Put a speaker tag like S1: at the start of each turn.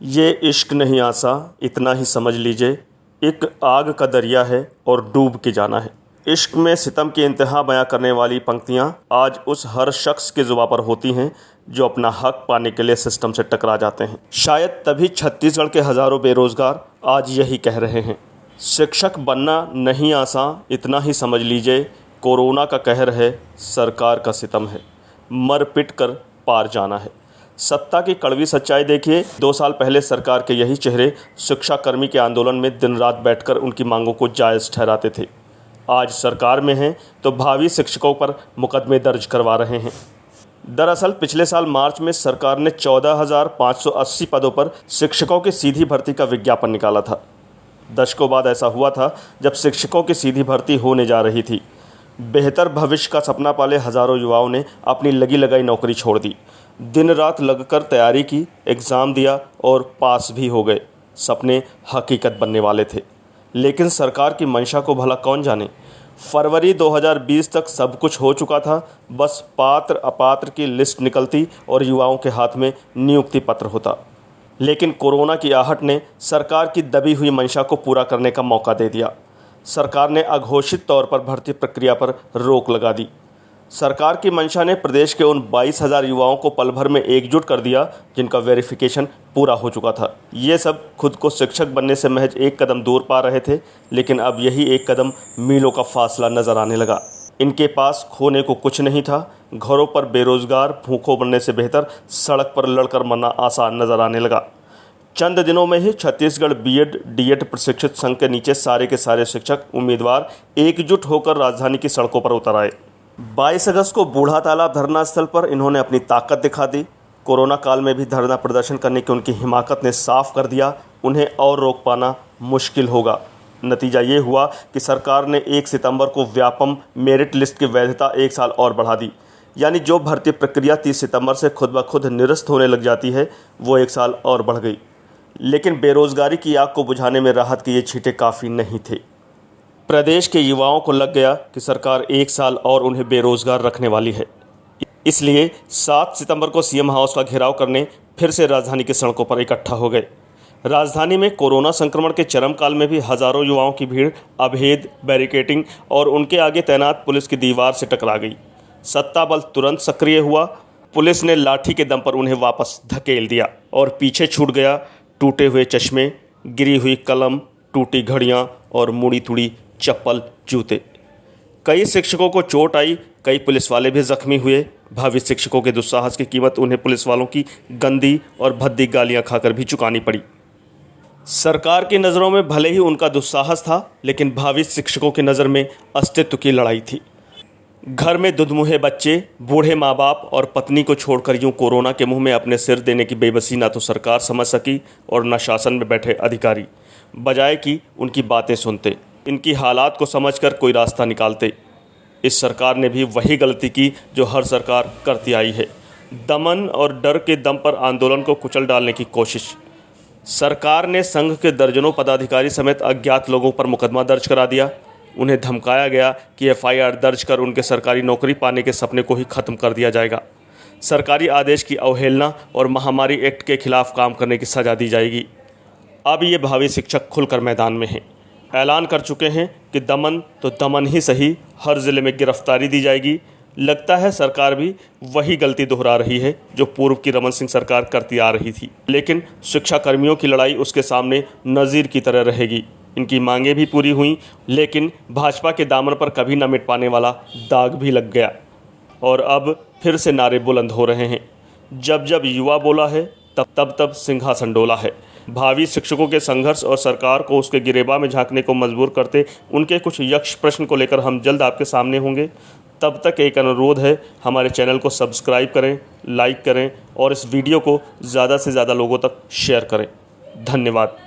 S1: ये इश्क नहीं आसा इतना ही समझ लीजिए, एक आग का दरिया है और डूब के जाना है। इश्क में सितम की इंतहा बयां करने वाली पंक्तियां आज उस हर शख्स के ज़ुबान पर होती हैं जो अपना हक पाने के लिए सिस्टम से टकरा जाते हैं। शायद तभी छत्तीसगढ़ के हज़ारों बेरोज़गार आज यही कह रहे हैं, शिक्षक बनना नहीं आसान इतना ही समझ लीजिए, कोरोना का कहर है, सरकार का सितम है, मर पिट कर पार जाना है। सत्ता की कड़वी सच्चाई देखिए, 2 साल पहले सरकार के यही चेहरे शिक्षाकर्मी के आंदोलन में दिन रात बैठकर उनकी मांगों को जायज़ ठहराते थे। आज सरकार में हैं तो भावी शिक्षकों पर मुकदमे दर्ज करवा रहे हैं। दरअसल पिछले साल मार्च में सरकार ने 14,580 पदों पर शिक्षकों की सीधी भर्ती का विज्ञापन निकाला था। दशकों बाद ऐसा हुआ था जब शिक्षकों की सीधी भर्ती होने जा रही थी। बेहतर भविष्य का सपना पाले हज़ारों युवाओं ने अपनी लगी लगाई नौकरी छोड़ दी, दिन रात लगकर तैयारी की, एग्ज़ाम दिया और पास भी हो गए। सपने हकीकत बनने वाले थे, लेकिन सरकार की मंशा को भला कौन जाने। फरवरी 2020 तक सब कुछ हो चुका था, बस पात्र अपात्र की लिस्ट निकलती और युवाओं के हाथ में नियुक्ति पत्र होता। लेकिन कोरोना की आहट ने सरकार की दबी हुई मंशा को पूरा करने का मौका दे दिया। सरकार ने अघोषित तौर पर भर्ती प्रक्रिया पर रोक लगा दी। सरकार की मंशा ने प्रदेश के उन 22,000 युवाओं को पल भर में एकजुट कर दिया जिनका वेरिफिकेशन पूरा हो चुका था। ये सब खुद को शिक्षक बनने से महज एक कदम दूर पा रहे थे, लेकिन अब यही एक कदम मीलों का फासला नजर आने लगा। इनके पास खोने को कुछ नहीं था। घरों पर बेरोजगार भूखों बनने से बेहतर सड़क पर लड़कर मरना आसान नजर आने लगा। चंद दिनों में ही छत्तीसगढ़ बीएड डीएड प्रशिक्षित संघ के नीचे सारे के सारे शिक्षक उम्मीदवार एकजुट होकर राजधानी की सड़कों पर उतर आए। 22 अगस्त को बूढ़ा तालाब धरना स्थल पर इन्होंने अपनी ताकत दिखा दी। कोरोना काल में भी धरना प्रदर्शन करने की उनकी हिमाकत ने साफ कर दिया, उन्हें और रोक पाना मुश्किल होगा। नतीजा ये हुआ कि सरकार ने 1 सितंबर को व्यापम मेरिट लिस्ट की वैधता 1 साल और बढ़ा दी। यानी जो भर्ती प्रक्रिया 30 सितंबर से खुद ब खुद निरस्त होने लग जाती है, वो 1 साल और बढ़ गई। लेकिन बेरोजगारी की आग को बुझाने में राहत के ये छींटे काफ़ी नहीं थे। प्रदेश के युवाओं को लग गया कि सरकार 1 साल और उन्हें बेरोजगार रखने वाली है। इसलिए 7 सितंबर को सीएम हाउस का घेराव करने फिर से राजधानी की सड़कों पर इकट्ठा हो गए। राजधानी में कोरोना संक्रमण के चरम काल में भी हज़ारों युवाओं की भीड़ अभेद बैरिकेडिंग और उनके आगे तैनात पुलिस की दीवार से टकरा गई। सत्ता बल तुरंत सक्रिय हुआ। पुलिस ने लाठी के दम पर उन्हें वापस धकेल दिया और पीछे छूट गया टूटे हुए चश्मे, गिरी हुई कलम, टूटी घड़ियां और मुड़ी तुड़ी चप्पल जूते। कई शिक्षकों को चोट आई, कई पुलिस वाले भी जख्मी हुए। भावी शिक्षकों के दुस्साहस की कीमत उन्हें पुलिस वालों की गंदी और भद्दी गालियां खाकर भी चुकानी पड़ी। सरकार की नज़रों में भले ही उनका दुस्साहस था, लेकिन भावी शिक्षकों की नज़र में अस्तित्व की लड़ाई थी। घर में दुधमुहे बच्चे, बूढ़े माँ बाप और पत्नी को छोड़कर यूं कोरोना के मुंह में अपने सिर देने की बेबसी ना तो सरकार समझ सकी और न शासन में बैठे अधिकारी, बजाय कि उनकी बातें सुनते, इनकी हालात को समझकर कोई रास्ता निकालते। इस सरकार ने भी वही गलती की जो हर सरकार करती आई है, दमन और डर के दम पर आंदोलन को कुचल डालने की कोशिश। सरकार ने संघ के दर्जनों पदाधिकारी समेत अज्ञात लोगों पर मुकदमा दर्ज करा दिया। उन्हें धमकाया गया कि एफआईआर दर्ज कर उनके सरकारी नौकरी पाने के सपने को ही खत्म कर दिया जाएगा। सरकारी आदेश की अवहेलना और महामारी एक्ट के खिलाफ काम करने की सज़ा दी जाएगी। अब ये भावी शिक्षक खुलकर मैदान में हैं, ऐलान कर चुके हैं कि दमन तो दमन ही सही, हर ज़िले में गिरफ्तारी दी जाएगी। लगता है सरकार भी वही गलती दोहरा रही है जो पूर्व की रमन सिंह सरकार करती आ रही थी, लेकिन शिक्षा कर्मियों की लड़ाई उसके सामने नज़ीर की तरह रहेगी। इनकी मांगें भी पूरी हुई, लेकिन भाजपा के दामन पर कभी न मिट पाने वाला दाग भी लग गया और अब फिर से नारे बुलंद हो रहे हैं। जब जब युवा बोला है, तब तब सिंहासन डोला है। भावी शिक्षकों के संघर्ष और सरकार को उसके गिरेबा में झांकने को मजबूर करते उनके कुछ यक्ष प्रश्न को लेकर हम जल्द आपके सामने होंगे। तब तक एक अनुरोध है, हमारे चैनल को सब्सक्राइब करें, लाइक करें और इस वीडियो को ज़्यादा से ज़्यादा लोगों तक शेयर करें। धन्यवाद।